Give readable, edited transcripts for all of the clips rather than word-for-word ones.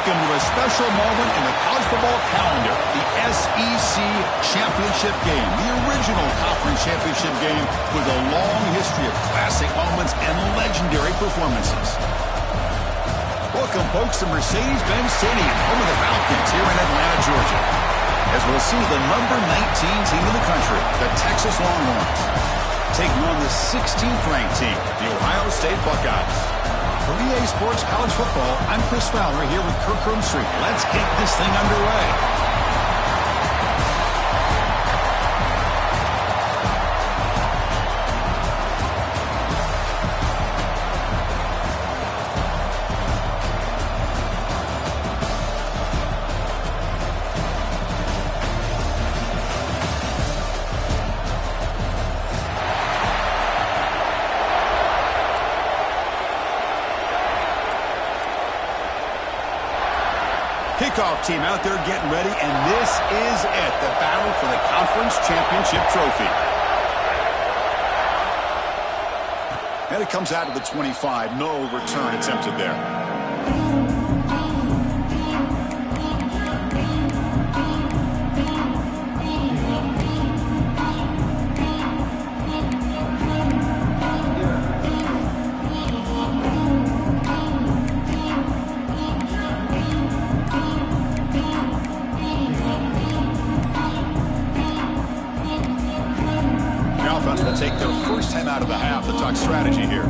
Welcome to a special moment in the college football calendar, the SEC Championship game, the original conference championship game with a long history of classic moments and legendary performances. Welcome, folks, to Mercedes-Benz Stadium, home of the Falcons here in Atlanta, Georgia, as we'll see the number 19 team in the country, the Texas Longhorns, taking on the 16th ranked team, the Ohio State Buckeyes. For EA Sports College Football, I'm Chris Fowler here with Kirk Roomstreet. Let's get this thing underway. Kickoff team out there getting ready, and this is it, the battle for the conference championship trophy. And it comes out to the 25. No return attempted there. Will take their first time out of the half to talk strategy here.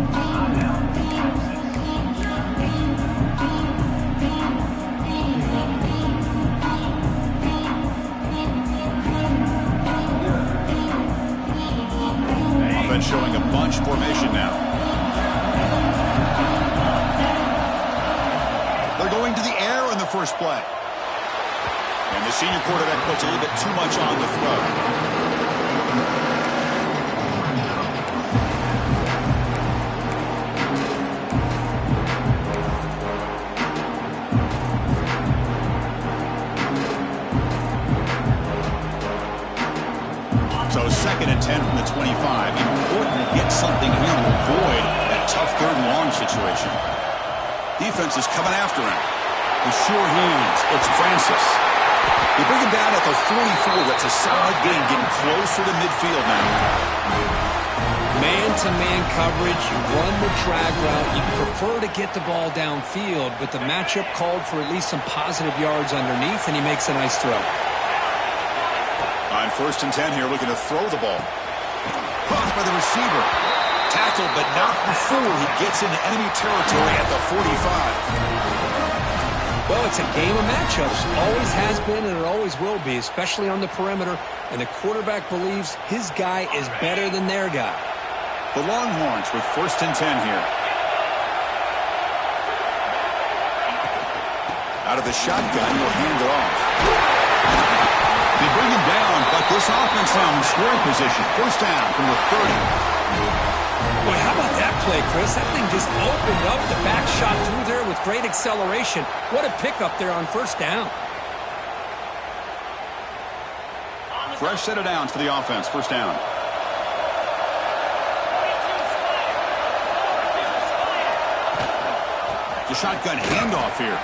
Offense showing a bunch formation now. They're going to the air in the first play. And the senior quarterback puts a little bit too much on the throw. So 2nd and 10 from the 25. Important to get something here to avoid that tough 3rd and long situation. Defense is coming after him. The sure hands. It's Francis. You bring him down at the 44. That's a solid gain, getting closer to midfield now. Man-to-man coverage. You run the drag route. You prefer to get the ball downfield, but the matchup called for at least some positive yards underneath, and he makes a nice throw. On 1st and 10 here, looking to throw the ball. Caught by the receiver. Tackled, but not before he gets into enemy territory at the 45. Well, it's a game of matchups. Always has been, and it always will be, especially on the perimeter. And the quarterback believes his guy is better than their guy. The Longhorns with 1st and 10 here. Out of the shotgun, he'll hand it off. They bring him down, but this offense now in scoring position. 1st down from the 30. Boy, how about that play, Chris? That thing just opened up. The back shot through there with great acceleration. What a pickup there on 1st down. Fresh set of downs for the offense. 1st down. The shotgun handoff here.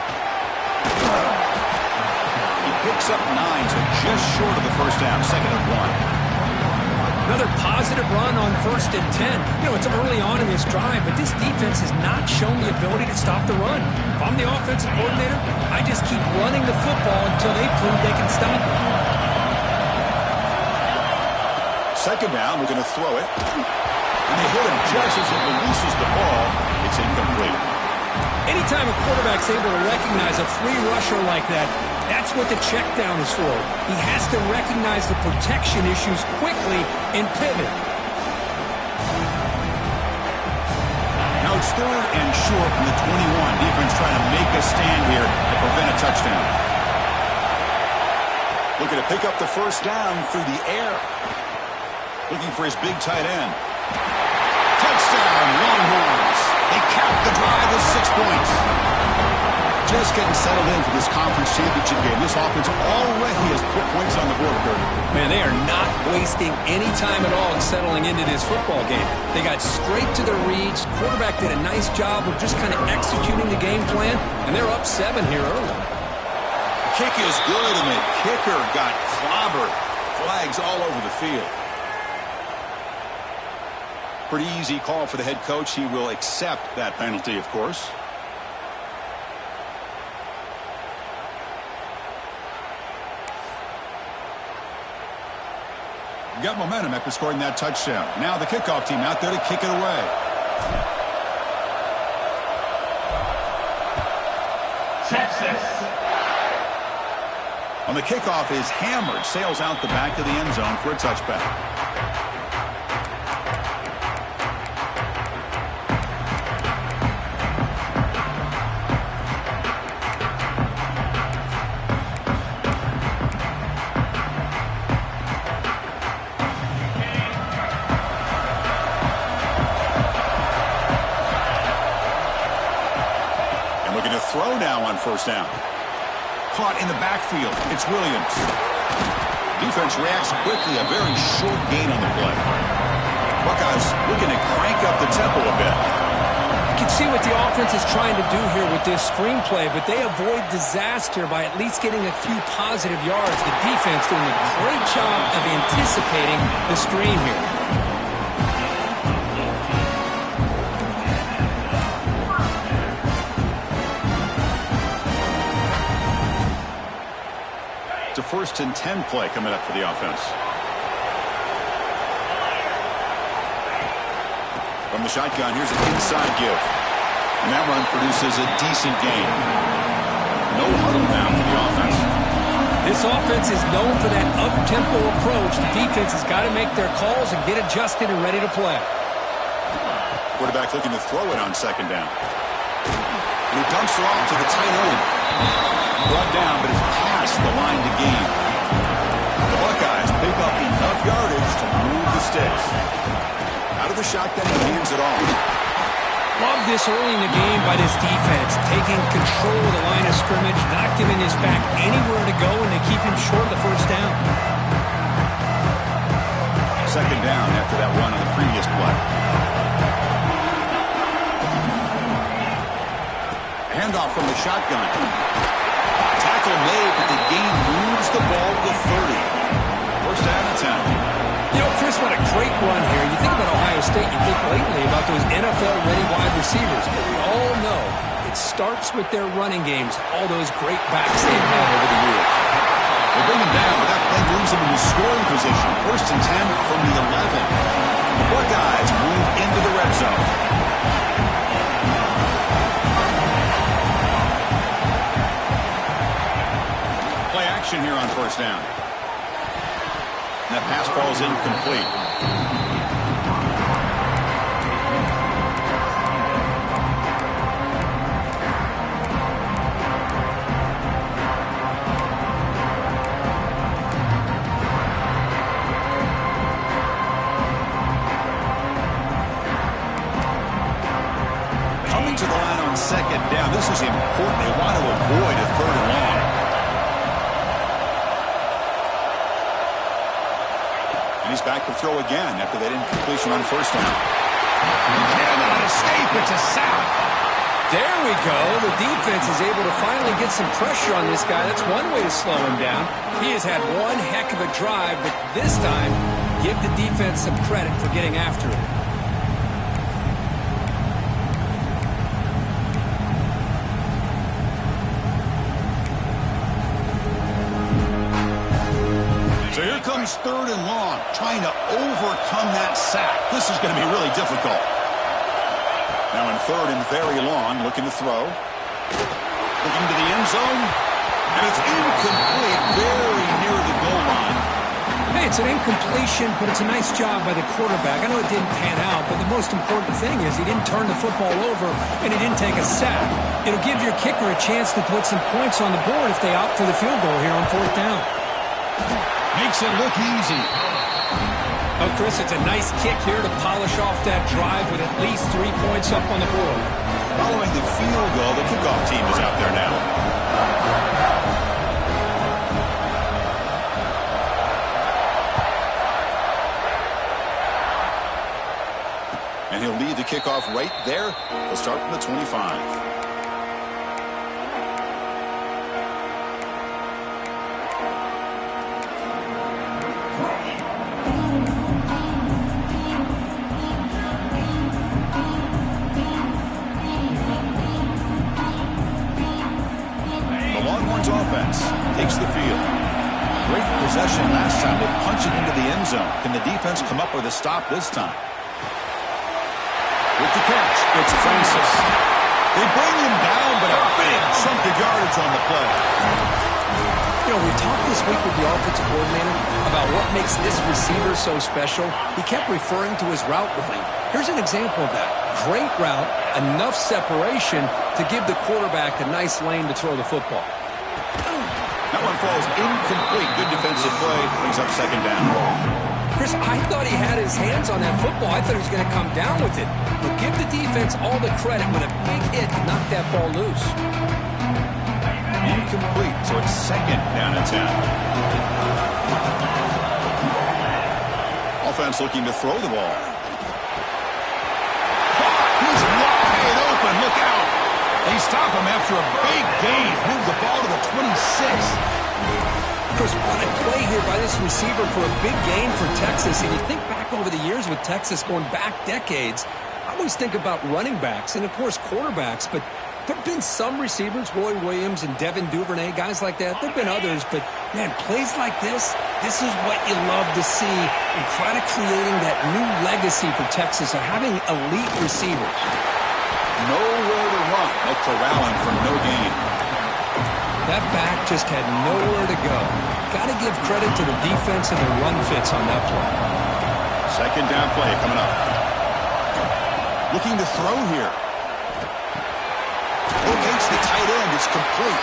Picks up 9, so just short of the 1st down. 2nd and 1. Another positive run on 1st and 10. You know, it's early on in this drive, but this defense has not shown the ability to stop the run. If I'm the offensive coordinator, I just keep running the football until they prove they can stop it. 2nd down, we're going to throw it. And they hit him just as he releases the ball. It's incomplete. Anytime a quarterback's able to recognize a free rusher like that, that's what the check down is for. He has to recognize the protection issues quickly and pivot. Now it's 3rd and short from the 21. Defense trying to make a stand here to prevent a touchdown. Looking to pick up the 1st down through the air. Looking for his big tight end. Touchdown, Longhorns. They cap the drive with 6 points. just getting settled in for this conference championship game. This offense already has put points on the board, Kurt. Man, they are not wasting any time at all settling into this football game. They got straight to their reads. Quarterback did a nice job of just kind of executing the game plan, and they're up 7 here early. Kick is good, and the kicker got clobbered. Flags all over the field. Pretty easy call for the head coach. He will accept that penalty, of course. Got momentum after scoring that touchdown. Now the kickoff team out there to kick it away. Texas. On the kickoff is hammered. Sails out the back of the end zone for a touchback. Throw now on first down. Caught in the backfield. It's Williams. Defense reacts quickly. A very short gain on the play. Buckeyes looking to crank up the tempo a bit. You can see what the offense is trying to do here with this screenplay, but they avoid disaster by at least getting a few positive yards. The defense doing a great job of anticipating the screen here. It's a 1st and 10 play coming up for the offense. From the shotgun, here's an inside give. And that run produces a decent gain. No huddle now for the offense. This offense is known for that up-tempo approach. The defense has got to make their calls and get adjusted and ready to play. Quarterback looking to throw it on 2nd down. And he dumps it off to the tight end. Brought down, but it's past the line to gain. The Buckeyes pick up enough yardage to move the sticks. Out of the shotgun, he hands it off. Love this early in the game by this defense, taking control of the line of scrimmage, not giving his back anywhere to go, and they keep him short of the first down. 2nd down after that run on the previous play. Handoff from the shotgun. Tackle made, but the gain moves the ball to 30. 1st down and 10. You know, Chris, what a great run here. You think about Ohio State, you think lately about those NFL-ready wide receivers, but we all know it starts with their running games, all those great backs they've had over the years. They bring him down, but that play moves him into scoring position. 1st and 10 from the 11. The Buckeyes move into the red zone. Here on 1st down. And that pass ball is incomplete. Coming to the line on 2nd down. This is important. They want to avoid a 3rd and long. He's back to throw again after that incompletion on 1st down. He cannot escape. It's a sack. There we go. The defense is able to finally get some pressure on this guy. That's one way to slow him down. He has had one heck of a drive, but this time, give the defense some credit for getting after it. So here comes 3rd and long, trying to overcome that sack. This is going to be really difficult. Now in 3rd and very long, looking to throw. Looking to the end zone. And it's incomplete, very near the goal line. Hey, it's an incompletion, but it's a nice job by the quarterback. I know it didn't pan out, but the most important thing is he didn't turn the football over and he didn't take a sack. It'll give your kicker a chance to put some points on the board if they opt for the field goal here on 4th down. Makes it look easy. Oh, Chris, it's a nice kick here to polish off that drive with at least 3 points up on the board. Following the field goal, the kickoff team is out there now. take off right there. They'll start from the 25. Takes the field. Great possession last time. They punch it into the end zone. Can the defense come up with a stop this time? With the catch, it's Francis. They bring him down, but a big chunk of yardage on the play. You know, we talked this week with the offensive coordinator about what makes this receiver so special. He kept referring to his route running. Here's an example of that. Great route, enough separation to give the quarterback a nice lane to throw the football. That one falls incomplete. Good defensive play. Brings up second down. Chris, I thought he had his hands on that football. I thought he was going to come down with it. But give the defense all the credit with a big hit to knock that ball loose. Incomplete, so it's second down and 10. Offense looking to throw the ball. He's wide open. Look out. They stop him after a big gain. Move the ball to the 26. Chris, what a play here by this receiver for a big gain for Texas. And you think back over the years with Texas going back decades, I always think about running backs and, of course, quarterbacks. But there have been some receivers, Roy Williams and Devin Duvernay, guys like that. There have been others. But, man, plays like this is what you love to see and kind of creating that new legacy for Texas of having elite receivers. Nowhere to run. No corralling for no gain. That back just had nowhere to go. Got to give credit to the defense and the run fits on that play. Second down play coming up. Looking to throw here. Locates the tight end. It's complete.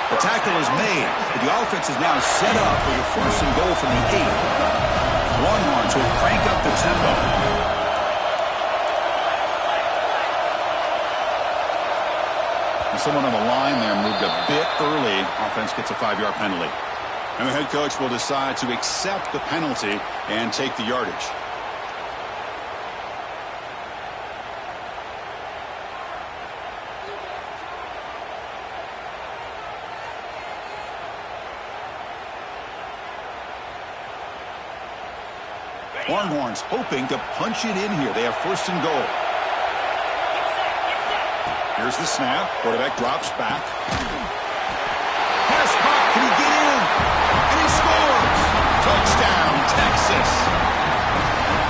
The tackle is made. But the offense is now set up for the first and goal from the 8. Longhorns will crank up the tempo. Someone on the line there moved a bit early. Offense gets a 5-yard penalty. And the head coach will decide to accept the penalty and take the yardage. Longhorns hoping to punch it in here. They have first and goal. Here's the snap. Quarterback drops back. Pass caught. Can he get in? And he scores! Touchdown, Texas.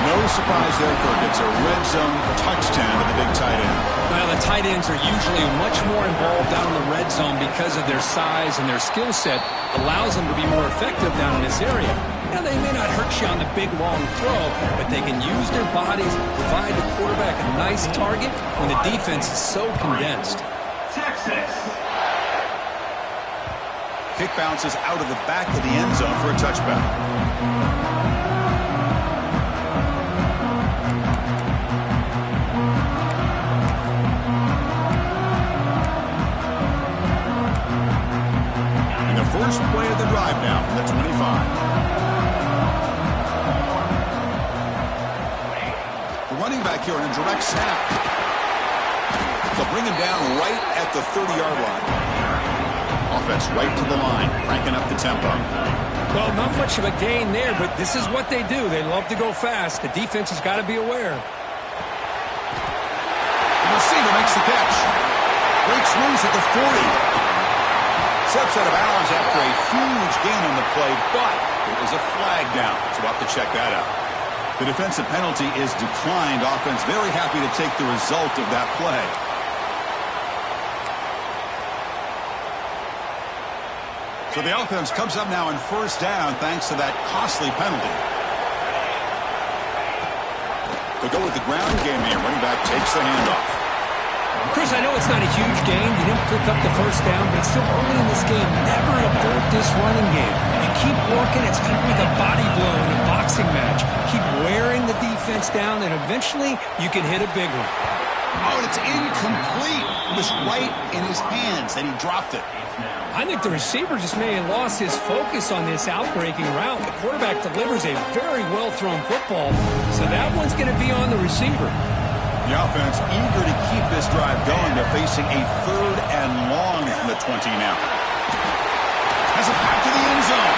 No surprise there, Kirk. It's a red zone touchdown to the big tight end. Well, the tight ends are usually much more involved down in the red zone because of their size and their skill set allows them to be more effective down in this area. Now, they may not hurt you on the big, long throw, but they can use their bodies, provide the quarterback a nice target when the defense is so condensed. Texas. Kick bounces out of the back of the end zone for a touchback. And the first play of the drive now from the 25. Running back here on a direct snap. They'll bring him down right at the 30-yard line. Offense right to the line, cranking up the tempo. Well, not much of a gain there, but this is what they do. They love to go fast. The defense has got to be aware. The receiver makes the catch. Breaks loose at the 40. Steps out of bounds after a huge gain on the play, but it was a flag down. So we'll have to check that out. The defensive penalty is declined. Offense very happy to take the result of that play. So the offense comes up now in first down thanks to that costly penalty. They go with the ground game here. Running back takes the handoff. Chris, I know it's not a huge game. You didn't pick up the first down, but still early in this game, never abort this running game. You keep working. It's kind of like a body blow in a boxing match. Keep wearing the defense down, and eventually you can hit a big one. Oh, it's incomplete. It was right in his hands, and he dropped it. I think the receiver just may have lost his focus on this outbreaking route. The quarterback delivers a very well-thrown football, so that one's going to be on the receiver. The offense eager to keep this drive going. They're facing a 3rd and long from the 20 now. Has it back to the end zone.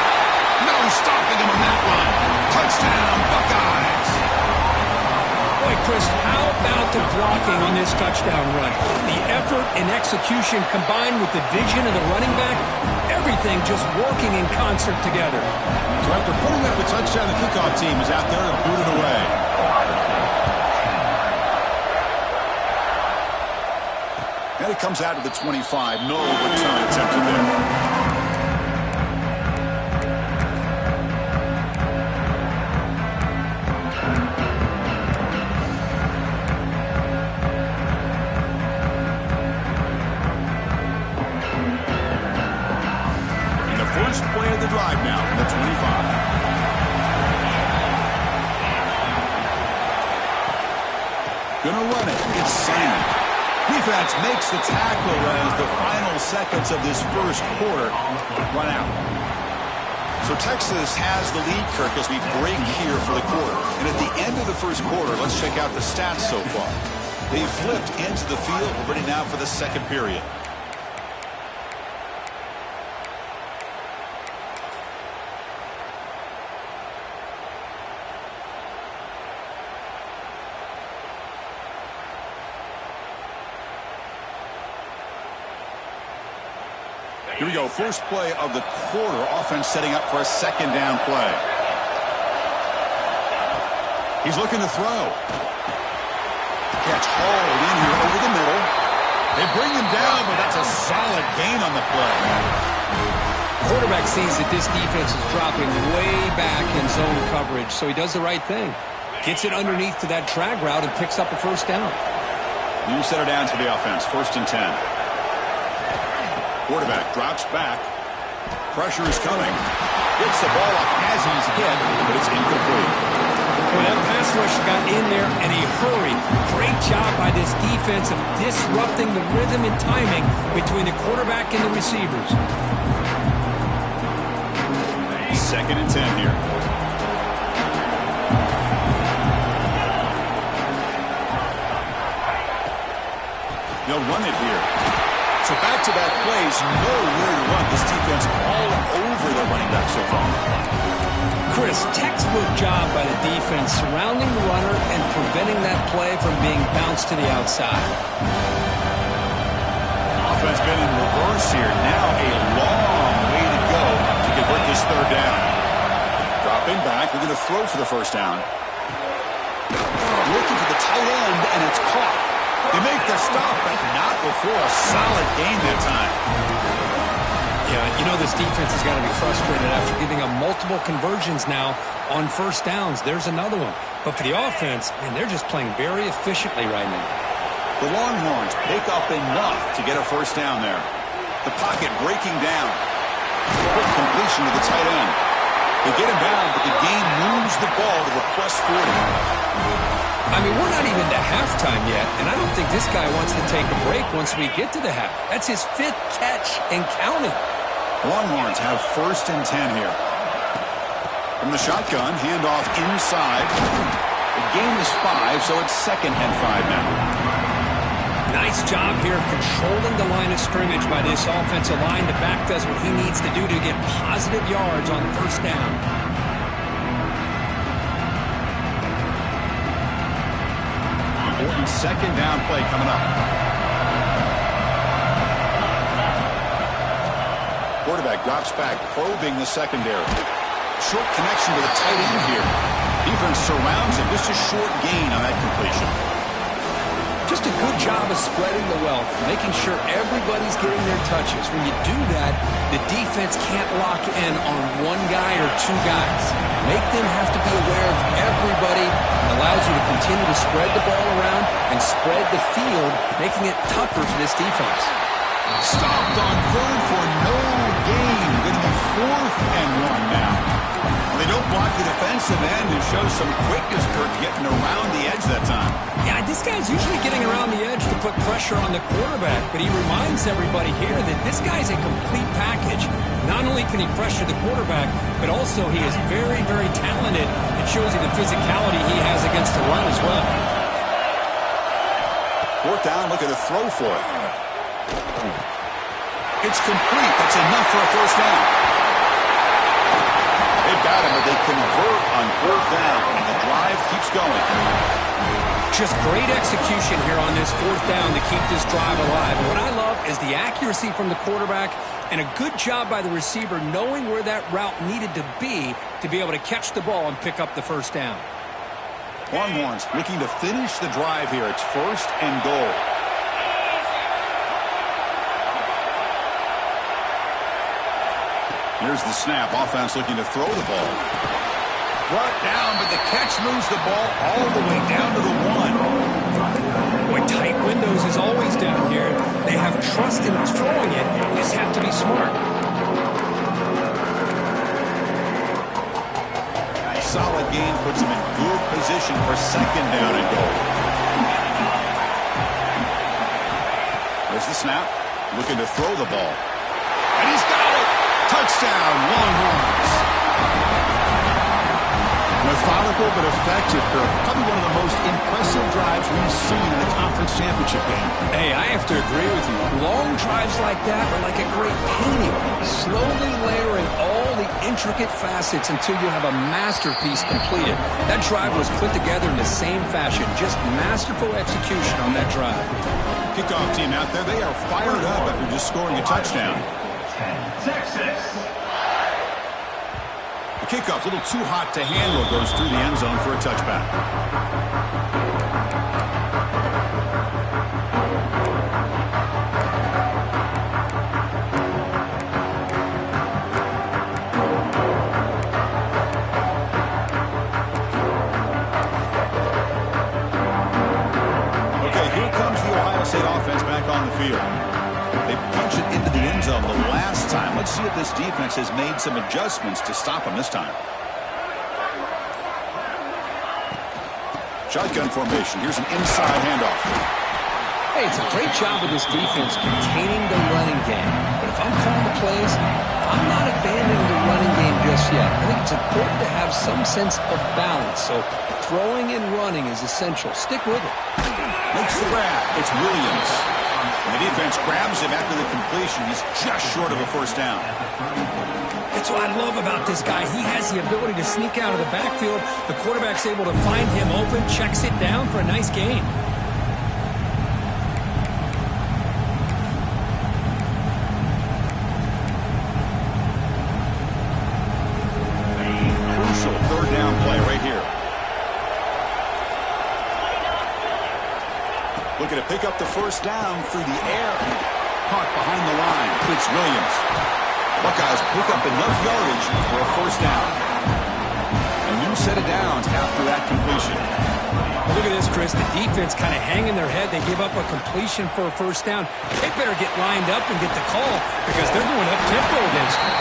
No stopping him on that run. Touchdown, Buckeyes. Boy, Chris, how about the blocking on this touchdown run? The effort and execution combined with the vision of the running back, everything just working in concert together. So after putting up a touchdown, the kickoff team is out there to boot it away. And it comes out to the 25. No return attempted there. First play of the drive now from the 25. Gonna run it. It's Simon. Defense makes the tackle as the final seconds of this first quarter run out. So Texas has the lead, Kirk, as we break here for the quarter. And at the end of the first quarter, let's check out the stats so far. They've flipped into the field. We're ready now for the second period. Here we go. First play of the quarter. Offense setting up for a second down play. He's looking to throw. Catch hauled in here over the middle. They bring him down, but that's a solid gain on the play. Quarterback sees that this defense is dropping way back in zone coverage, so he does the right thing. Gets it underneath to that drag route and picks up a first down. New center downs for the offense. 1st and 10. Quarterback drops back. Pressure is coming. Gets the ball up as he's hit, but it's incomplete. Well, that pass rush got in there in a hurry. Great job by this defense of disrupting the rhythm and timing between the quarterback and the receivers. 2nd and 10 here. They'll run it here. So back-to-back plays, nowhere to run. This defense all over the running back so far. Chris, textbook job by the defense surrounding the runner and preventing that play from being bounced to the outside. Offense been in reverse here. Now a long way to go to convert this 3rd down. Dropping back. We're going to throw for the first down. Looking for the tight end, and it's caught. They make the stop, but not before a solid gain that time. Yeah, you know this defense has got to be frustrated after giving up multiple conversions now on first downs. There's another one. But for the offense, man, they're just playing very efficiently right now. The Longhorns pick up enough to get a first down there. The pocket breaking down. Quick completion to the tight end. They get him down, but the game moves the ball to the +40. I mean, we're not even to halftime yet, and I don't think this guy wants to take a break once we get to the half. That's his 5th catch and counting. Longhorns have 1st and 10 here. From the shotgun, handoff inside. The gain is 5, so it's 2nd and 5 now. Nice job here controlling the line of scrimmage by this offensive line. The back does what he needs to do to get positive yards on first down. Important 2nd down play coming up. Quarterback drops back, probing the secondary. Short connection to the tight end here. Defense surrounds him. Just a short gain on that completion. Just a good job of spreading the wealth, making sure everybody's getting their touches. When you do that, the defense can't lock in on one guy or two guys. Make them have to be aware of everybody. It allows you to continue to spread the ball around and spread the field, making it tougher for this defense. Stopped on 3rd for no gain. Going to be 4th and 1 now. They don't block the defensive end and show some quickness, Kirk, getting around the edge that time. Yeah, this guy's usually getting around the edge to put pressure on the quarterback, but he reminds everybody here that this guy's a complete package. Not only can he pressure the quarterback, but also he is very, very talented. It shows you the physicality he has against the run as well. Fourth down, looking to throw for it. It's complete. That's enough for a first down. They've got him, but they convert on fourth down, and the drive keeps going. Just great execution here on this fourth down to keep this drive alive. And what I love is the accuracy from the quarterback and a good job by the receiver knowing where that route needed to be able to catch the ball and pick up the first down. Longhorns looking to finish the drive here. It's first and goal. Here's the snap. Offense looking to throw the ball. Brought down, but the catch moves the ball all the way down to the 1. Boy, tight windows is always down here. They have trust in throwing it. You just have to be smart. Solid gain puts him in good position for second down and goal. There's the snap. Looking to throw the ball. And he's got it! Touchdown, Longhorns! Methodical but effective, Kirk. Probably one of the most impressive drives we've seen in a conference championship game. Hey, I have to agree with you. Long drives like that are like a great painting. Slowly layering all the intricate facets until you have a masterpiece completed. That drive was put together in the same fashion. Just masterful execution on that drive. Kickoff team out there, they are fired up after just scoring a touchdown. Texas. Kickoff, a little too hot to handle, goes through the end zone for a touchback. Okay, here comes the Ohio State offense back on the field. They punch it into the end zone the last time. Let's see if this defense has made some adjustments to stop them this time. Shotgun formation. Here's an inside handoff. Hey, it's a great job of this defense containing the running game. But if I'm calling the plays, I'm not abandoning the running game just yet. I think it's important to have some sense of balance. So throwing and running is essential. Stick with it. Makes the grab. It's Williams. And the defense grabs him after the completion. He's just short of a first down. That's what I love about this guy. He has the ability to sneak out of the backfield. The quarterback's able to find him open, checks it down for a nice gain. Crucial third down play right here. Looking to pick up the first down through the air. Caught behind the line. It's Williams. Buckeyes pick up enough yardage for a first down. A new set of downs after that completion. Look at this, Chris. The defense kind of hanging their head. They give up a completion for a first down. They better get lined up and get the call because they're going up-tempo against them.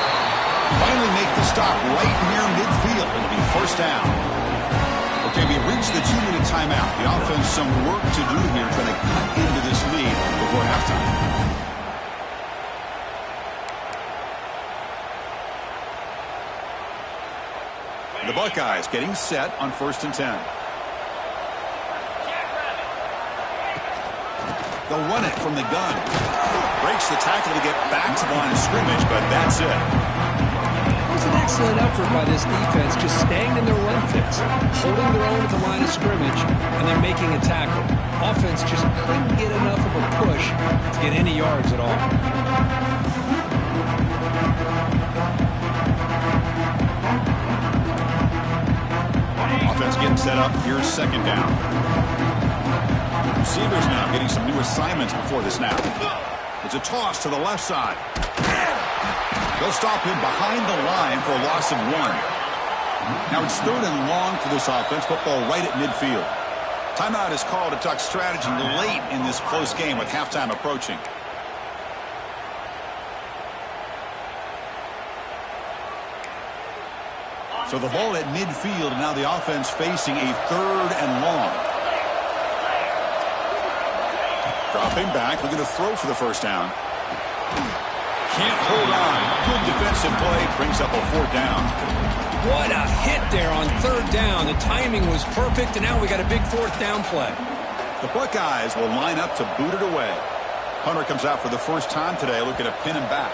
Finally make the stop right near midfield. It'll be first down. Okay, we reached the 2-minute timeout. The offense some work to do here trying to cut into this lead before halftime. The Buckeyes getting set on 1st and 10. They'll run it from the gun. Breaks the tackle to get back to the line of scrimmage, but that's it. It was an excellent effort by this defense, just staying in their run fits, holding their own at the line of scrimmage, and then making a tackle. Offense just couldn't get enough of a push to get any yards at all. Offense getting set up. Here's second down. Receivers now getting some new assignments before the snap. It's a toss to the left side. They'll stop him behind the line for a loss of 1. Now it's 3rd and long for this offense. Football right at midfield. Timeout is called to talk strategy late in this close game with halftime approaching. So the ball at midfield, and now the offense facing a 3rd and long. Dropping back, looking to throw for the first down. Can't hold on. Good defensive play, brings up a 4th down. What a hit there on 3rd down. The timing was perfect, and now we got a big 4th down play. The Buckeyes will line up to boot it away. Hunter comes out for the first time today, looking to pin him back.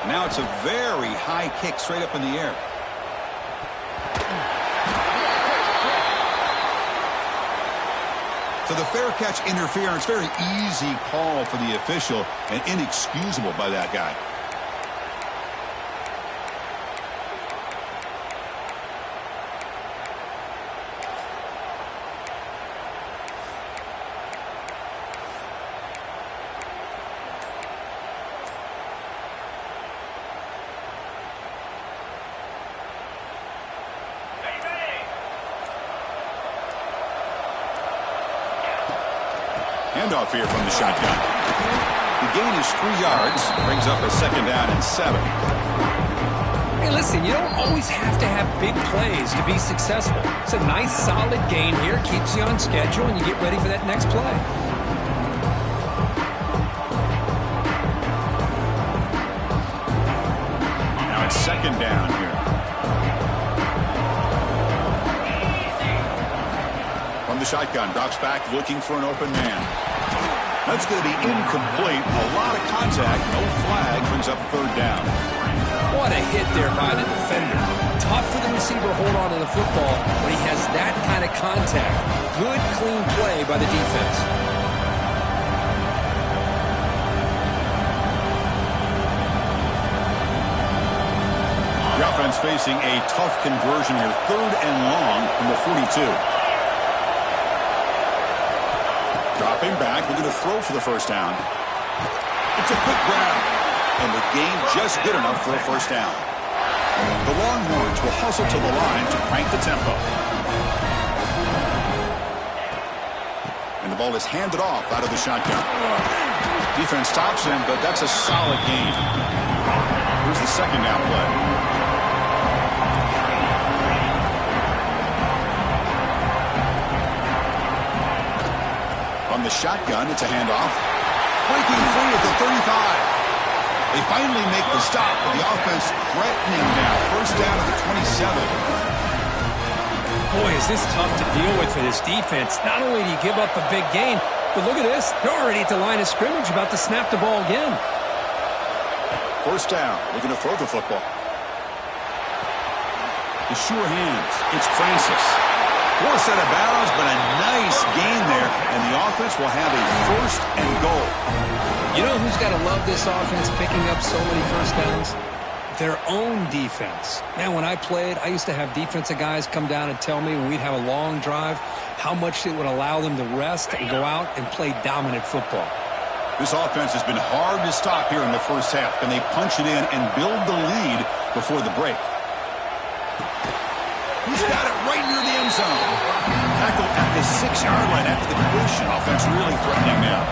Now it's a very high kick straight up in the air. So the fair catch interference, very easy call for the official and inexcusable by that guy. Handoff here from the shotgun. The gain is 3 yards. Brings up a 2nd down and 7. Hey, listen, you don't always have to have big plays to be successful. It's a nice, solid gain here. Keeps you on schedule, and you get ready for that next play. Now it's 2nd down here. From the shotgun, drops back, looking for an open man. That's going to be incomplete. A lot of contact. No flag. Brings up 3rd down. What a hit there by the defender. Tough for the receiver to hold on to the football when he has that kind of contact. Good, clean play by the defense. The offense facing a tough conversion here. 3rd and long from the 42. Dropping back, we're going to throw for the 1st down. It's a quick grab, and the gain just good enough for a 1st down. The Longhorns will hustle to the line to crank the tempo. And the ball is handed off out of the shotgun. Defense stops him, but that's a solid gain. Here's the 2nd down play. On the shotgun, it's a handoff. Breaking free at the 35. They finally make the stop, but the offense threatening now. 1st down at the 27. Boy, is this tough to deal with for this defense. Not only do you give up a big gain, but look at this. They're already at the line of scrimmage, about to snap the ball again. 1st down. Looking to throw the football. The sure hands. It's Francis. Poor set of balance, but a nice gain there, and the offense will have a 1st and goal. You know who's got to love this offense picking up so many 1st downs? Their own defense. Man, when I played, I used to have defensive guys come down and tell me when we'd have a long drive how much it would allow them to rest and go out and play dominant football. This offense has been hard to stop here in the 1st half. Can they punch it in and build the lead before the break? He's got it right near the end zone. Tackle at the 6-yard line after the completion. Offense really threatening now.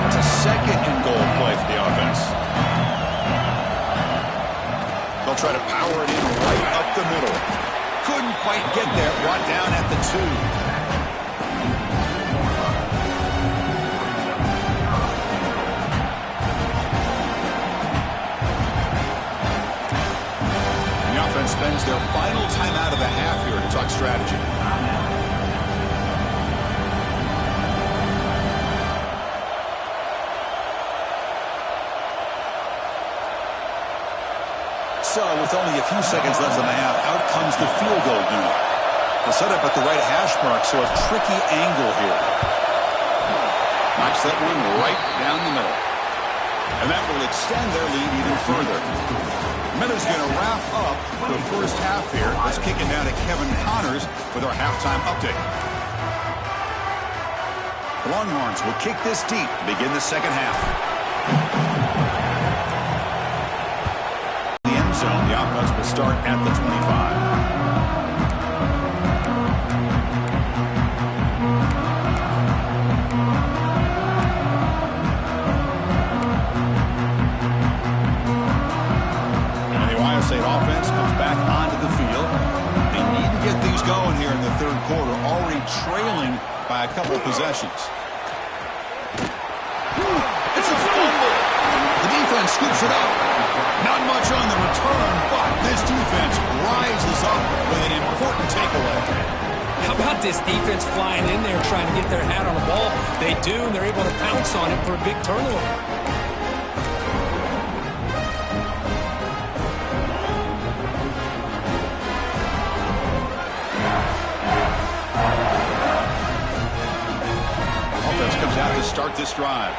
It's a 2nd and goal play for the offense. They'll try to power it in right up the middle. Couldn't quite get there. Brought down at the 2. Spends their final time out of the half here to talk strategy. So, with only a few seconds left in the half, out comes the field goal unit. The setup at the right hash mark, so a tricky angle here. Knocks that one right down the middle. And that will extend their lead even further. Miller's going to wrap up the 1st half here. Let's kick it down to Kevin Connors with our halftime update. The Longhorns will kick this deep to begin the 2nd half. In the end zone, the offense will start at the 25. State offense comes back onto the field. They need to get things going here in the 3rd quarter, already trailing by a couple of possessions. It's a fumble. The defense scoops it up. Not much on the return, but this defense rises up with an important takeaway. How about this defense flying in there trying to get their hat on the ball? They do, and they're able to pounce on it for a big turnover. Comes out to start this drive.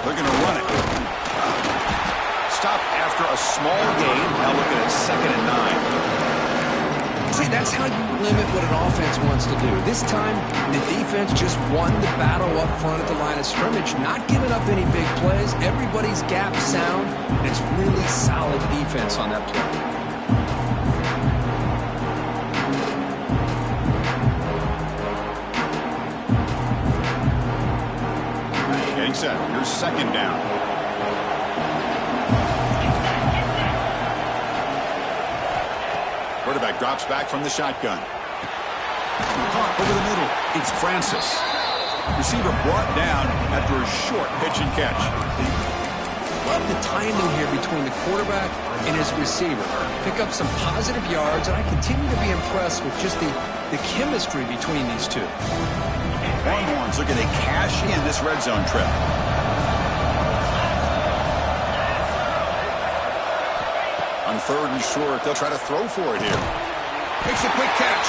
They're going to run it. Stop after a small gain. Now looking at 2nd and 9. See, that's how you limit what an offense wants to do. This time, the defense just won the battle up front at the line of scrimmage, not giving up any big plays. Everybody's gap sound, and it's really solid defense on that play. Set. Here's 2nd down. Quarterback drops back from the shotgun. Caught over the middle. It's Francis. Receiver brought down after a short pitch and catch. Love the timing here between the quarterback and his receiver. Pick up some positive yards, and I continue to be impressed with just the chemistry between these two. Longhorns looking to cash in this red zone trip. On 3rd and short, they'll try to throw for it here. Makes a quick catch.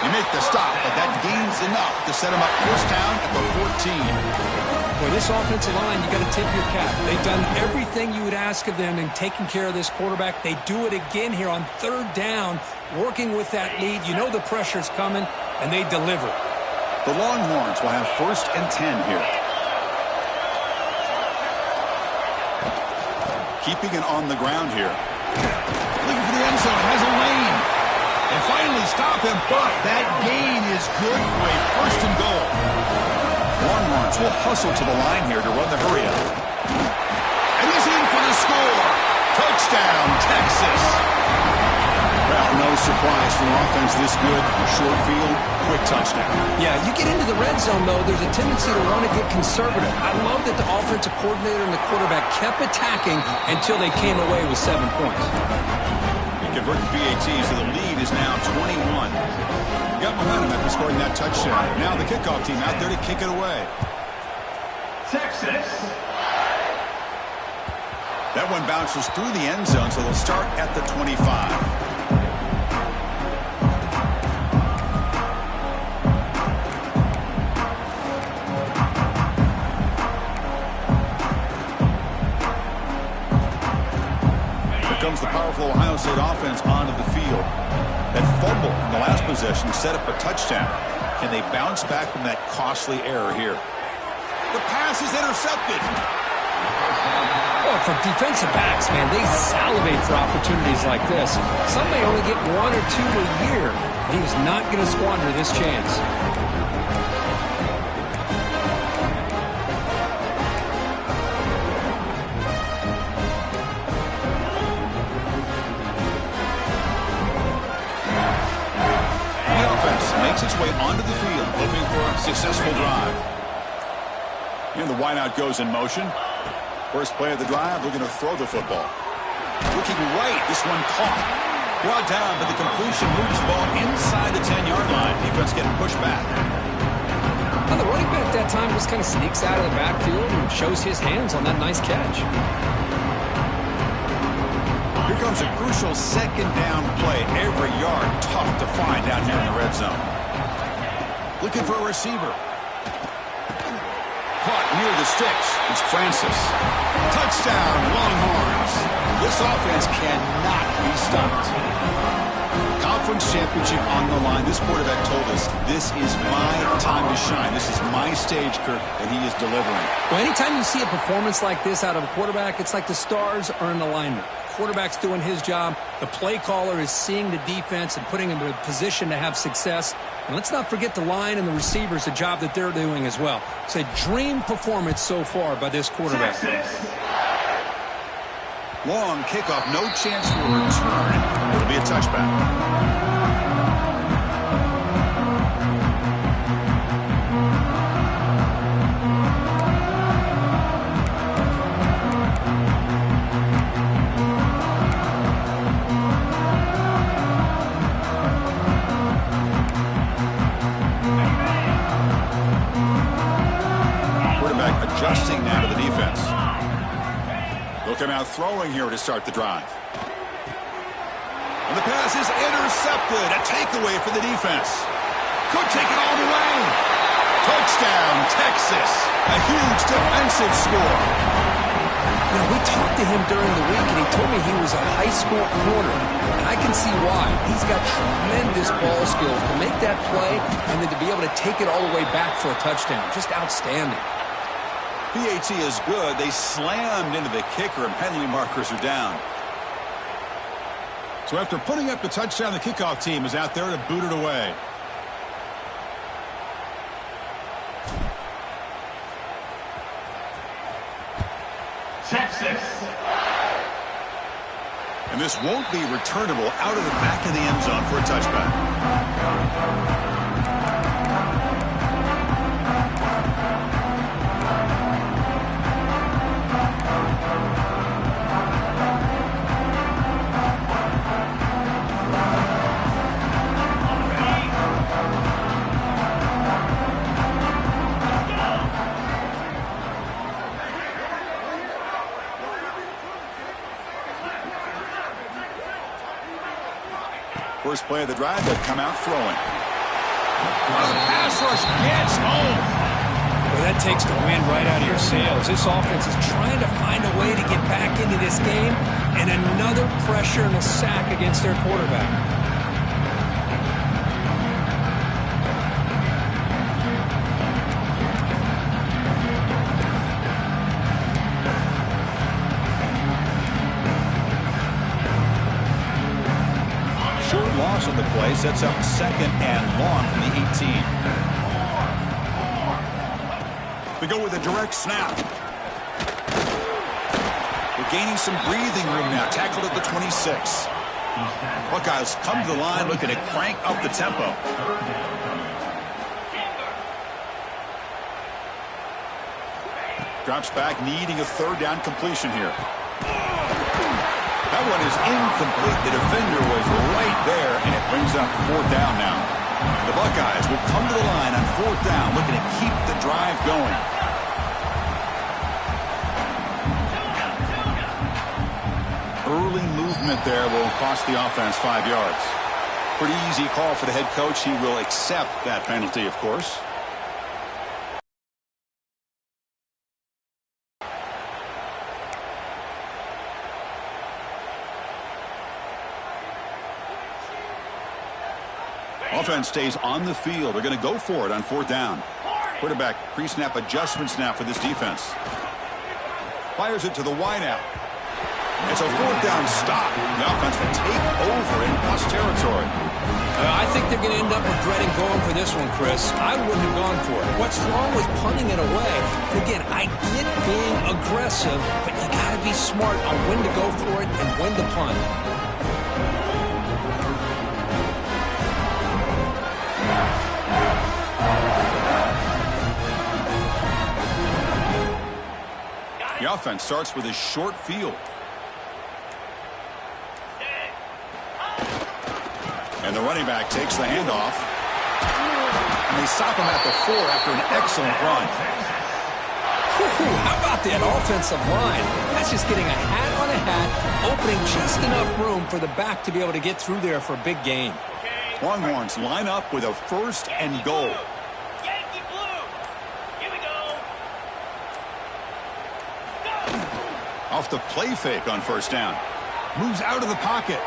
You make the stop, but that gains enough to set him up 1st down at the 14. Boy, this offensive line, you got to tip your cap. They've done everything you would ask of them in taking care of this quarterback. They do it again here on 3rd down, working with that lead. You know the pressure's coming, and they deliver. The Longhorns will have 1st and 10 here. Keeping it on the ground here. Looking for the end zone. Has a lane. And finally stop him, but that gain is good for a 1st and goal. Longhorns will hustle to the line here to run the hurry up. And he's in for the score. Touchdown, Texas. Well, no surprise for an offense this good. Short field, quick touchdown. Yeah, you get into the red zone, though, there's a tendency to want to get conservative. I love that the offensive coordinator and the quarterback kept attacking until they came away with 7 points. He converted PAT, so the lead is now 21. Got momentum after scoring that touchdown. Now the kickoff team out there to kick it away. Texas. That one bounces through the end zone, so they'll start at the 25. Comes the powerful Ohio State offense onto the field. That fumble in the last possession set up a touchdown. Can they bounce back from that costly error here? The pass is intercepted. Well, for defensive backs, man, they salivate for opportunities like this. Some may only get 1 or 2 a year. He was not going to squander this chance. Makes its way onto the field, hoping for a successful drive. And the wideout goes in motion. First play of the drive, looking to throw the football. Looking right, this one caught. Brought down, but the completion moves the ball inside the 10-yard line. Defense getting pushed back. Now the running back that time just kind of sneaks out of the backfield and shows his hands on that nice catch. Here comes a crucial 2nd down play. Every yard tough to find down here in the red zone. Looking for a receiver. Caught near the sticks. It's Francis. Touchdown, Longhorns. This offense cannot be stopped. Conference championship on the line. This quarterback told us, this is my time to shine. This is my stage, Kirk, and he is delivering. Well, anytime you see a performance like this out of a quarterback, it's like the stars are in alignment. Quarterback's doing his job. The play caller is seeing the defense and putting him in a position to have success. And let's not forget the line and the receivers, the job that they're doing as well. It's a dream performance so far by this quarterback. Long kickoff, no chance for a return. It'll be a touchback. adjusting now to the defense. They'll come out throwing here to start the drive. And the pass is intercepted. A takeaway for the defense. Could take it all the way. Touchdown, Texas. A huge defensive score. You know, we talked to him during the week, and he told me he was a high school corner. And I can see why. He's got tremendous ball skills to make that play and then to be able to take it all the way back for a touchdown. Just outstanding. PAT is good. They slammed into the kicker, and penalty markers are down. So after putting up the touchdown, the kickoff team is out there to boot it away. Texas. And this won't be returnable out of the back of the end zone for a touchback. First play of the drive, they'll come out throwing. Oh, the pass rush gets home. Well, that takes the wind right out of your sails. This offense is trying to find a way to get back into this game, and another pressure and a sack against their quarterback. Loss on the play sets up second and long from the 18. They go with a direct snap. They're gaining some breathing room now. Tackled at the 26. Buckeyes come to the line looking to crank up the tempo. Drops back, needing a third down completion here. That one is incomplete. The defender was right there, and it brings up fourth down now. The Buckeyes will come to the line on fourth down, looking to keep the drive going. Early movement there will cost the offense 5 yards. Pretty easy call for the head coach. He will accept that penalty, of course. Offense stays on the field. They're going to go for it on fourth down. Quarterback pre-snap adjustments now for this defense. Fires it to the wideout. It's a fourth down stop. The offense will take over in plus territory. I think they're going to end up regretting going for this one, Chris. I wouldn't have gone for it. What's wrong with punting it away? And again, I get being aggressive, but you got to be smart on when to go for it and when to punt. The offense starts with a short field. And the running back takes the handoff. And they stop him at the 4 after an excellent run. How about that offensive line? That's just getting a hat on a hat, opening just enough room for the back to be able to get through there for a big gain. Longhorns line up with a first and goal. Yankee Blue. Here we go. Off the play fake on first down. Moves out of the pocket.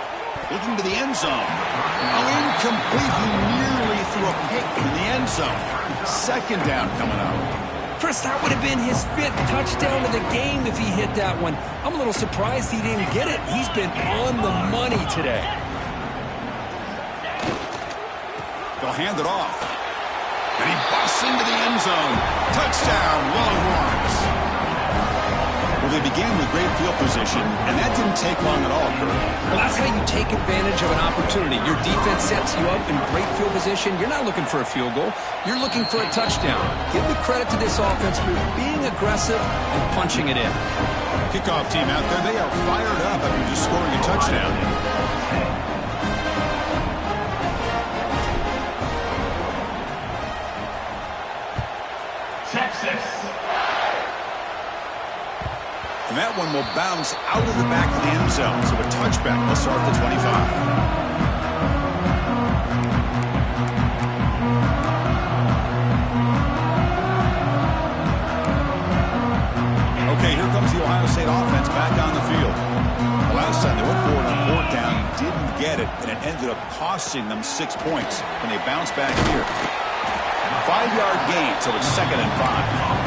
Looking to the end zone. Oh, incomplete. He nearly threw a pick in the end zone. Second down coming up. Chris, that would have been his 5th touchdown of the game if he hit that one. I'm a little surprised he didn't get it. He's been on the money today. They'll hand it off. And he busts into the end zone. Touchdown, Longhorns. Well, they began with great field position, and that didn't take long at all, Kurt. Well, that's how you take advantage of an opportunity. Your defense sets you up in great field position. You're not looking for a field goal. You're looking for a touchdown. Give the credit to this offense for being aggressive and punching it in. Kickoff team out there, they are fired up after just scoring a touchdown. Texas. that one will bounce out of the back of the end zone. So a touchback will start the 25. Okay, here comes the Ohio State offense back on the field. The last time they went for it on fourth down, didn't get it, and it ended up costing them 6 points. And they bounce back here. 5-yard gain, so it's 2nd and 5.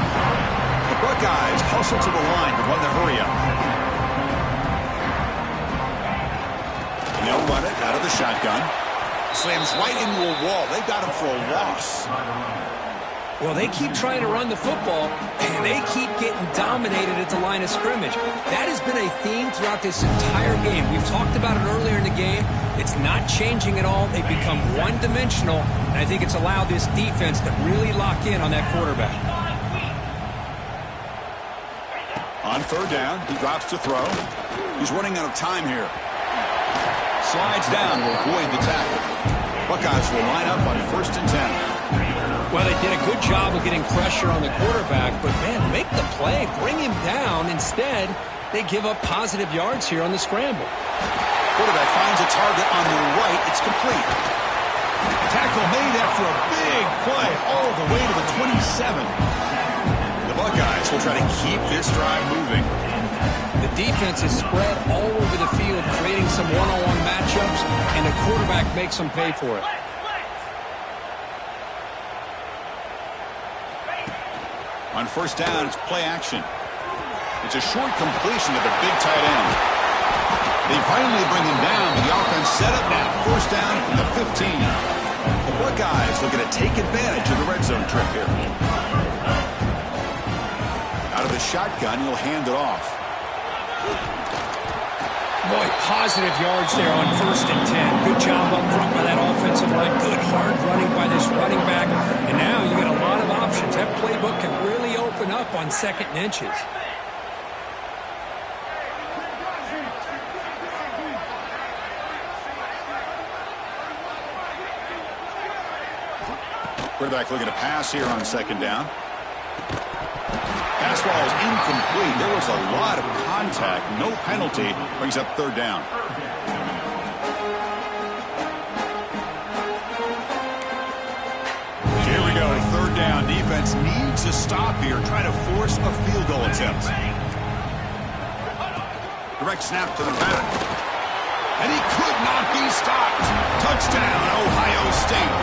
The Buckeyes hustle to the line to run the hurry-up. They'll run it out of the shotgun. Slams right into a wall. They got him for a loss. Well, they keep trying to run the football, and they keep getting dominated at the line of scrimmage. That has been a theme throughout this entire game. We've talked about it earlier in the game. It's not changing at all. They've become one-dimensional, and I think it's allowed this defense to really lock in on that quarterback. On third down, he drops to throw. He's running out of time here. Slides down to avoid the tackle. Buckeyes will line up on 1st and 10. Well, they did a good job of getting pressure on the quarterback, but, man, make the play. Bring him down. Instead, they give up positive yards here on the scramble. Quarterback finds a target on the right. It's complete. Tackle made after a big play all the way to the 27. The Buckeyes will try to keep this drive moving. The defense is spread all over the field, creating some one-on-one matchups, and the quarterback makes them pay for it. On first down, it's play action. It's a short completion to the big tight end. They finally bring him down, but the offense set up now. First down from the 15. The Buckeyes looking to take advantage of the red zone trip here. Out of the shotgun, he'll hand it off. Boy, positive yards there on 1st and 10. Good job up front by that offensive line. Good hard running by this running back. And now you got a lot of options. That playbook can really open up on 2nd and inches. Quarterback looking to pass here on 2nd down. Pass ball is incomplete. There was a lot of contact. No penalty. Brings up 3rd down. Here we go. 3rd down. Defense needs to stop here. Try to force a field goal attempt. Direct snap to the back. And he could not be stopped. Touchdown, Ohio State.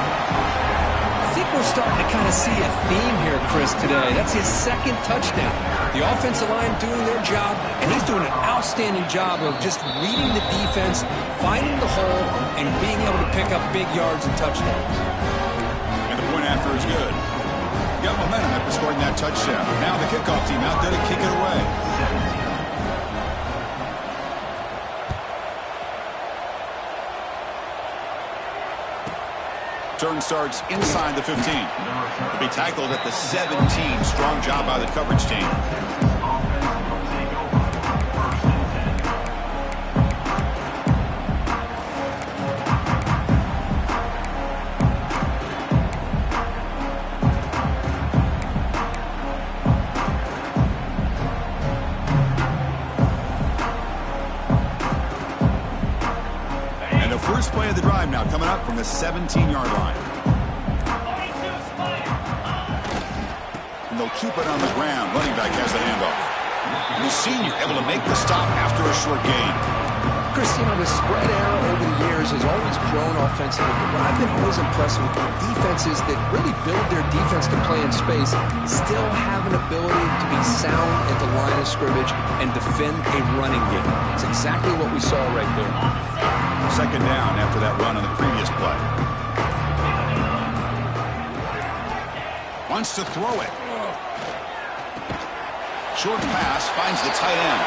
I think we're starting to kind of see a theme here, Chris, today. That's his 2nd touchdown. The offensive line doing their job, and he's doing an outstanding job of just reading the defense, finding the hole, and being able to pick up big yards and touchdowns. And the point after is good. Got momentum after scoring that touchdown. Now the kickoff team out there to kick it away. Turn starts inside the 15. To be tackled at the 17. Strong job by the coverage team. And the first play of the drive now coming up from the 17-yard line. And they'll keep it on the ground. Running back has the handoff. The senior able to make the stop after a short gain. Chris, you know, the spread era over the years has always grown offensively, but what I've been always impressed with are defenses that really build their defense to play in space, still have an ability to be sound at the line of scrimmage and defend a running game. It's exactly what we saw right there. 2nd down after that run on the previous play. Wants to throw it. Short pass finds the tight end.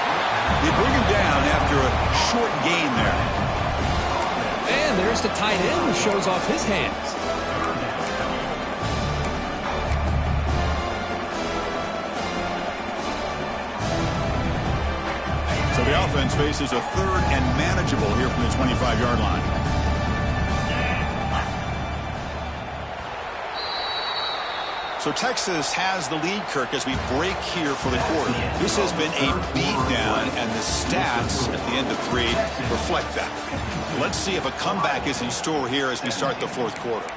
They bring him down after a short gain there. And there's the tight end who shows off his hands. So the offense faces a 3rd and manageable here from the 25-yard line. So Texas has the lead, Kirk, as we break here for the quarter. This has been a beatdown, and the stats at the end of 3 reflect that. Let's see if a comeback is in store here as we start the fourth quarter.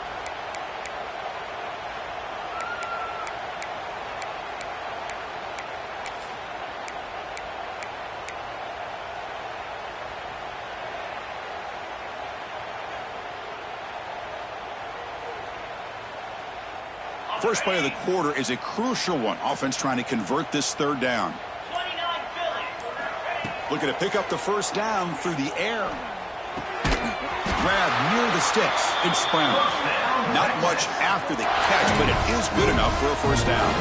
First play of the quarter is a crucial one. Offense trying to convert this third down. 29 Philly. Looking to pick up the first down through the air. Grab near the sticks. It's Brown. Not much after the catch, but it is good enough for a first down.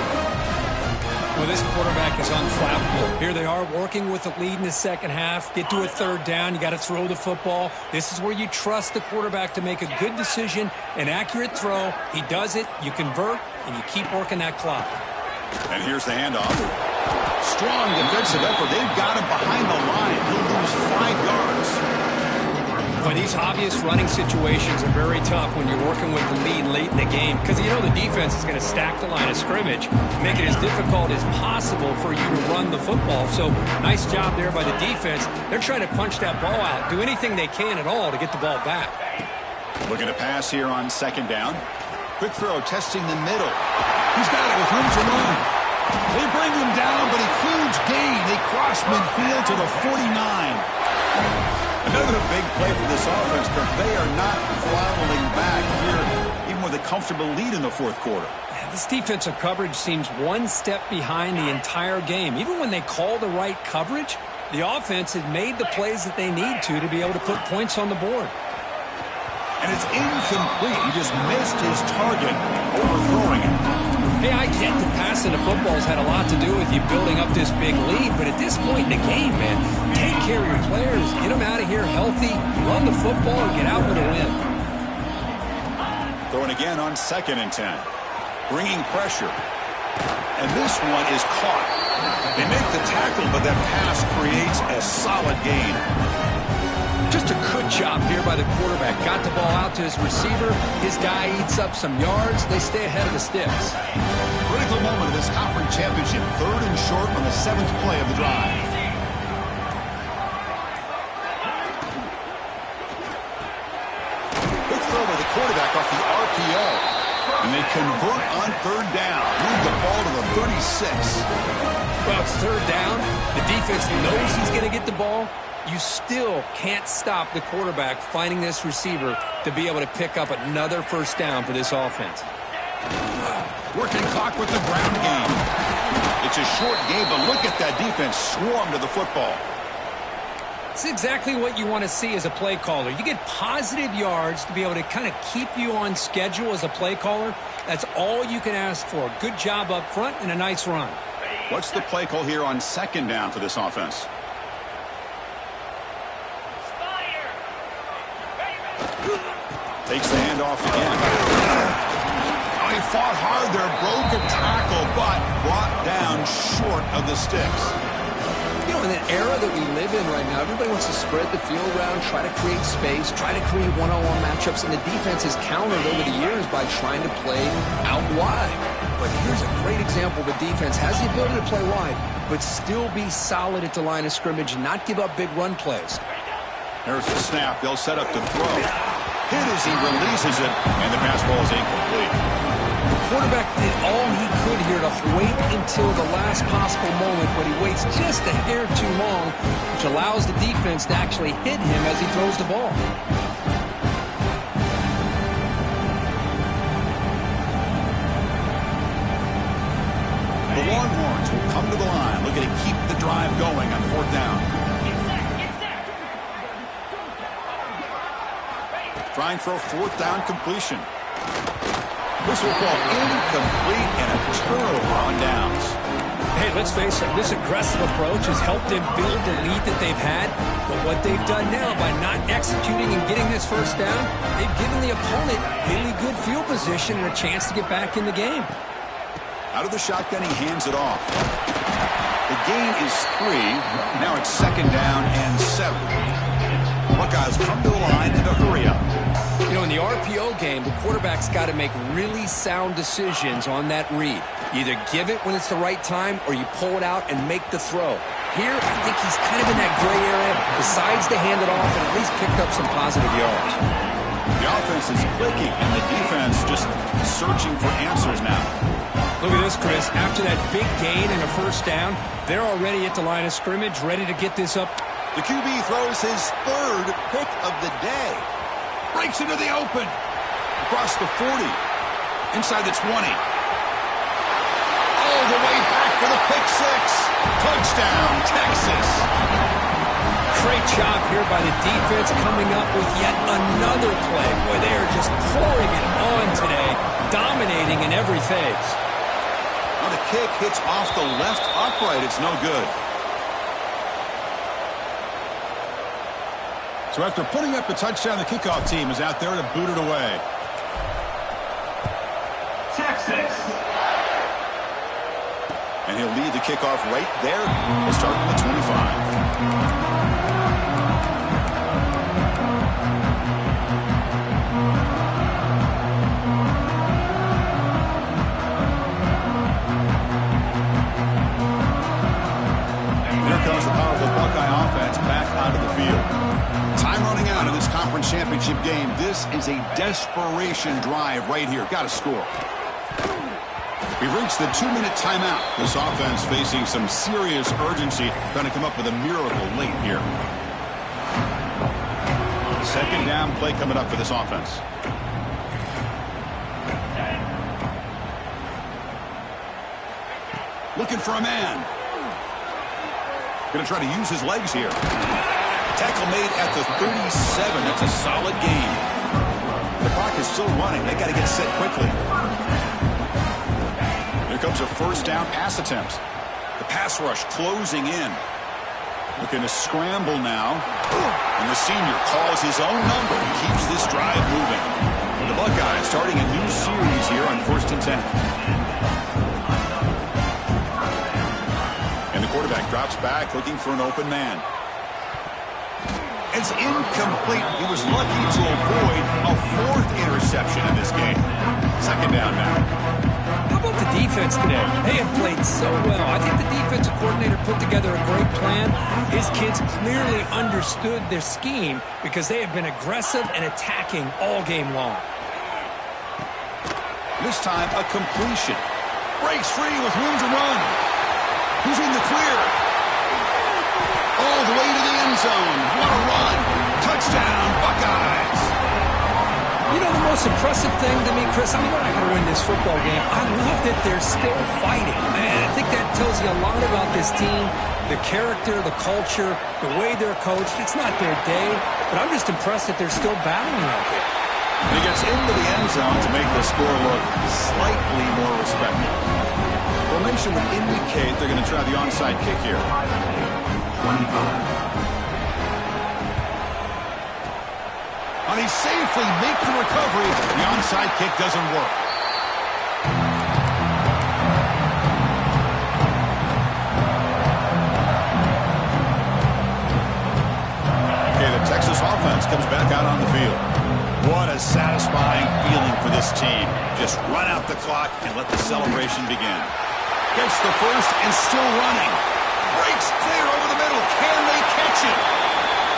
Well, this quarterback is unflappable. Here they are working with the lead in the second half. Get to a third down. You got to throw the football. This is where you trust the quarterback to make a good decision, an accurate throw. He does it. You convert, and you keep working that clock. And here's the handoff. Strong defensive effort. They've got him behind the line. He'll lose 5 yards. But these obvious running situations are very tough when you're working with the lead late in the game because you know the defense is going to stack the line of scrimmage, make it as difficult as possible for you to run the football. So nice job there by the defense. They're trying to punch that ball out, do anything they can at all to get the ball back. Looking to pass here on second down. Quick throw, testing the middle. He's got it with room to run. They bring him down, but a huge gain. They cross midfield to the 49. Another big play for this offense, but they are not throttling back here, even with a comfortable lead in the fourth quarter. This defensive coverage seems one step behind the entire game. Even when they call the right coverage, the offense has made the plays that they need to be able to put points on the board. And it's incomplete. He just missed his target, overthrowing it. Hey, I get that passing the football's had a lot to do with you building up this big lead, but at this point in the game, man, take care of your players, get them out of here healthy, run the football, and get out with a win. Throwing again on 2nd and 10. Bringing pressure. And this one is caught. They make the tackle, but that pass creates a solid gain. Just a good job here by the quarterback. Got the ball out to his receiver. His guy eats up some yards. They stay ahead of the sticks. Critical moment of this conference championship. 3rd and short on the 7th play of the drive. Quick throw by the quarterback off the RPO. And they convert on 3rd down. Move the ball to the 36. Well, it's 3rd down. The defense knows he's going to get the ball. You still can't stop the quarterback finding this receiver to be able to pick up another first down for this offense. Working clock with the ground game. It's a short game, but look at that defense swarm to the football. It's exactly what you want to see as a play caller. You get positive yards to be able to kind of keep you on schedule as a play caller. That's all you can ask for. Good job up front and a nice run. What's the play call here on 2nd down for this offense? Takes the handoff again. Oh, he fought hard there, broke a tackle, but brought down short of the sticks. You know, in an era that we live in right now, everybody wants to spread the field around, try to create space, try to create one-on-one matchups, and the defense has countered over the years by trying to play out wide. But here's a great example. The defense has the ability to play wide, but still be solid at the line of scrimmage and not give up big run plays. There's the snap. They'll set up to throw. Hit as he releases it, and the pass ball is incomplete. The quarterback did all he could here to wait until the last possible moment, but he waits just a hair too long, which allows the defense to actually hit him as he throws the ball. The Longhorns will come to the line, looking to keep the drive going on 4th down. Trying for a 4th down completion. This will fall incomplete and a turnover on downs. Hey, let's face it, this aggressive approach has helped them build the lead that they've had. But what they've done now by not executing and getting this first down, they've given the opponent really good field position and a chance to get back in the game. Out of the shotgun, he hands it off. The gain is 3. Now it's 2nd down and 7. Buckeyes come to the line in a hurry up. You know, in the RPO game, the quarterback's got to make really sound decisions on that read. You either give it when it's the right time or you pull it out and make the throw. Here, I think he's kind of in that gray area, decides to hand it off and at least picked up some positive yards. The offense is clicking, and the defense just searching for answers now. Look at this, Chris. After that big gain and a first down, they're already at the line of scrimmage, ready to get this up. The QB throws his third pick of the day. Breaks into the open. Across the 40. Inside the 20. All the way back for the pick six. Touchdown, Texas. Great job here by the defense coming up with yet another play. Boy, they are just pouring it on today, dominating in every phase. Well, the kick hits off the left upright. It's no good. So after putting up a touchdown, the kickoff team is out there to boot it away. Texas. And he'll lead the kickoff right there. He'll start from the 25. Championship game. This is a desperation drive right here. Got to score. We've reached the 2-minute timeout. This offense facing some serious urgency, trying to come up with a miracle late here. Second down play coming up for this offense. Looking for a man. Going to try to use his legs here. Tackle made at the 37. That's a solid gain. The clock is still running. They got to get set quickly. Here comes a first down pass attempt. The pass rush closing in. Looking to scramble now. And the senior calls his own number and keeps this drive moving. The Buckeyes starting a new series here on 1st and 10. And the quarterback drops back looking for an open man. It's incomplete. He was lucky to avoid a 4th interception in this game. Second down now. How about the defense today? They have played so well. I think the defensive coordinator put together a great plan. His kids clearly understood their scheme because they have been aggressive and attacking all game long. This time, a completion. Breaks free with room to run. Who's in the clear? All the way to the end zone. What a run. Touchdown, Buckeyes. You know, the most impressive thing to me, Chris, I mean, they're not going to win this football game. I love that they're still fighting. Man, I think that tells you a lot about this team, the character, the culture, the way they're coached. It's not their day, but I'm just impressed that they're still battling out there. He gets into the end zone to make the score look slightly more respectable. Formation would indicate they're going to try the onside kick here. 25. And he safely makes the recovery. The onside kick doesn't work. Okay, the Texas offense comes back out on the field. What a satisfying feeling for this team. Just run out the clock and let the celebration begin. Gets the first and still running. Breaks clear over the middle. Can they catch it?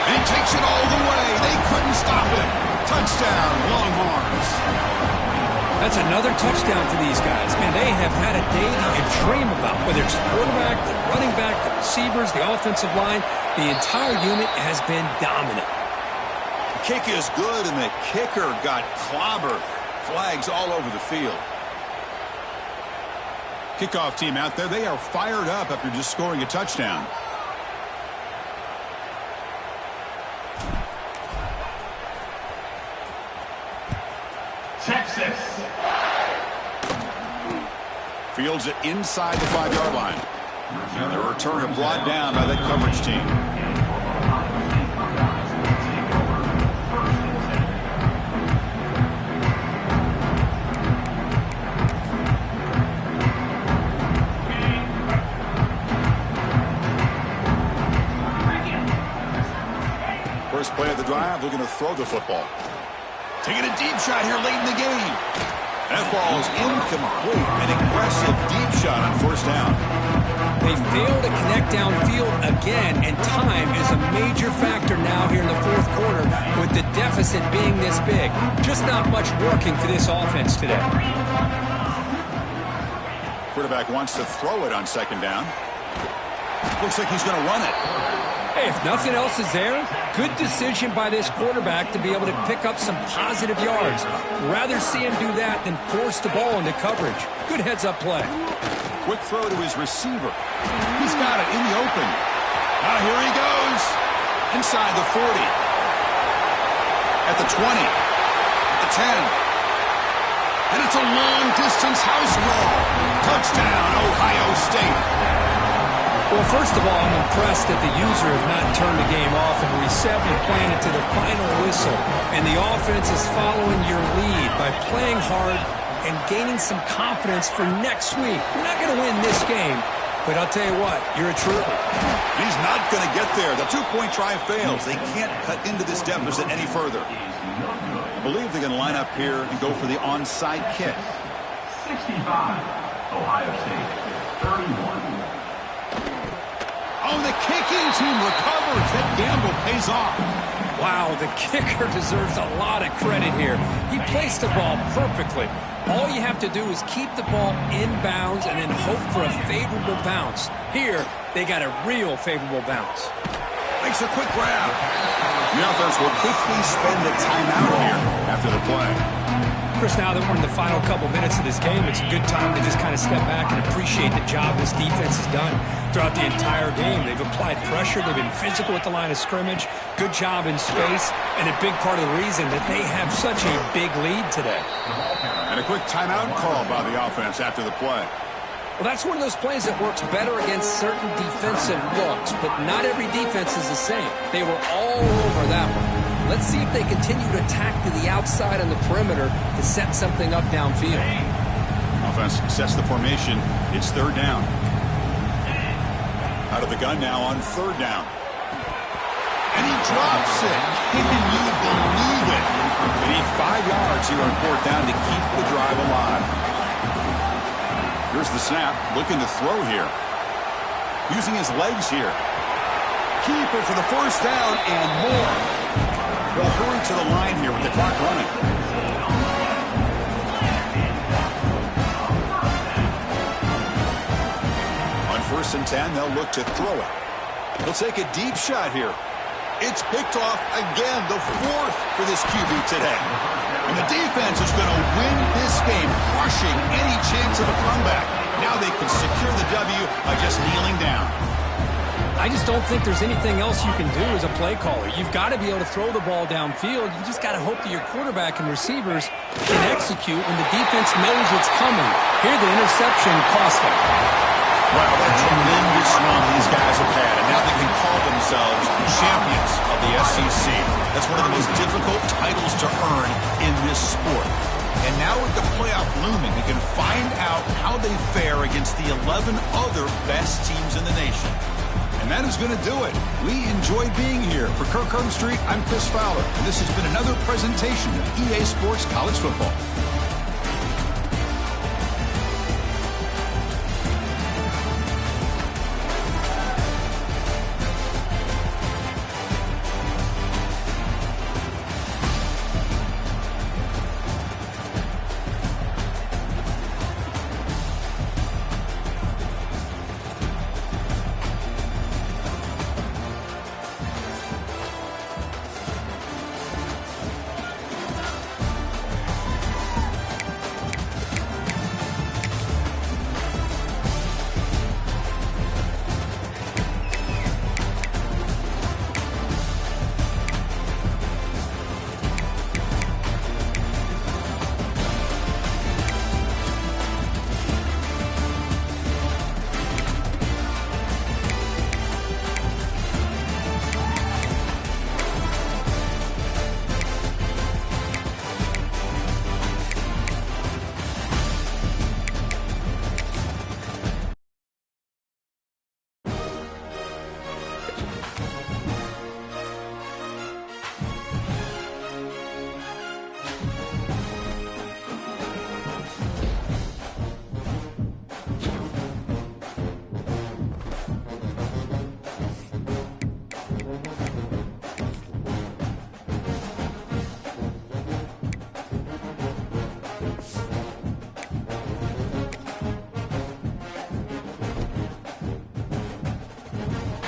And he takes it all the way. They couldn't stop him. Touchdown, Longhorns. That's another touchdown for these guys. Man, they have had a day that you dream about, whether it's the quarterback, the running back, the receivers, the offensive line. The entire unit has been dominant. The kick is good, and the kicker got clobbered. Flags all over the field. Kickoff team out there, they are fired up after just scoring a touchdown. Texas. Fields it inside the 5-yard line. And the returner brought down by the coverage team. First play of the drive, looking to throw the football. Taking a deep shot here late in the game. That ball is incomplete. An aggressive deep shot on first down. They fail to connect downfield again, and time is a major factor now here in the fourth quarter with the deficit being this big. Just not much working for this offense today. Quarterback wants to throw it on second down. Looks like he's going to run it. Hey, if nothing else is there, good decision by this quarterback to be able to pick up some positive yards. Rather see him do that than force the ball into coverage. Good heads-up play. Quick throw to his receiver. He's got it in the open. Now here he goes. Inside the 40. At the 20. At the 10. And it's a long-distance house call. Touchdown, Ohio State. Well, first of all, I'm impressed that the user has not turned the game off and reset and playing it to the final whistle. And the offense is following your lead by playing hard and gaining some confidence for next week. You're not going to win this game, but I'll tell you what, you're a trooper. He's not going to get there. The two-point try fails. They can't cut into this deficit any further. I believe they're going to line up here and go for the onside kick. 65, Ohio State, 31. Oh, the kicking team recovers. That gamble pays off. Wow, the kicker deserves a lot of credit here. He placed the ball perfectly. All you have to do is keep the ball in bounds and then hope for a favorable bounce. Here, they got a real favorable bounce. Makes a quick grab. The offense will quickly spend a timeout here after the play. Chris, now that we're in the final couple minutes of this game, it's a good time to just kind of step back and appreciate the job this defense has done throughout the entire game. They've applied pressure. They've been physical at the line of scrimmage. Good job in space, and a big part of the reason that they have such a big lead today. And a quick timeout call by the offense after the play. Well, that's one of those plays that works better against certain defensive looks, but not every defense is the same. They were all over that one. Let's see if they continue to attack to the outside on the perimeter to set something up downfield. Offense sets the formation. It's third down. Out of the gun now on third down. And he drops it. Can you believe it? They need 5 yards here on fourth down to keep the drive alive. Here's the snap. Looking to throw here. Using his legs here. Keeper for the first down and more. They'll hurry to the line here with the clock running. On first and 10, they'll look to throw it. They'll take a deep shot here. It's picked off again, the fourth for this QB today. And the defense is going to win this game, crushing any chance of a comeback. Now they can secure the W by just kneeling down. I just don't think there's anything else you can do as a play caller. You've got to be able to throw the ball downfield. You just got to hope that your quarterback and receivers can execute when the defense knows it's coming. Here, the interception cost them. Wow, what a tremendous run these guys have had, and now they can call themselves champions of the SEC. That's one of the most difficult titles to earn in this sport. And now with the playoff looming, we can find out how they fare against the 11 other best teams in the nation. And that is going to do it. We enjoy being here. For Kirk Herbstreit, I'm Chris Fowler, and this has been another presentation of EA Sports College Football.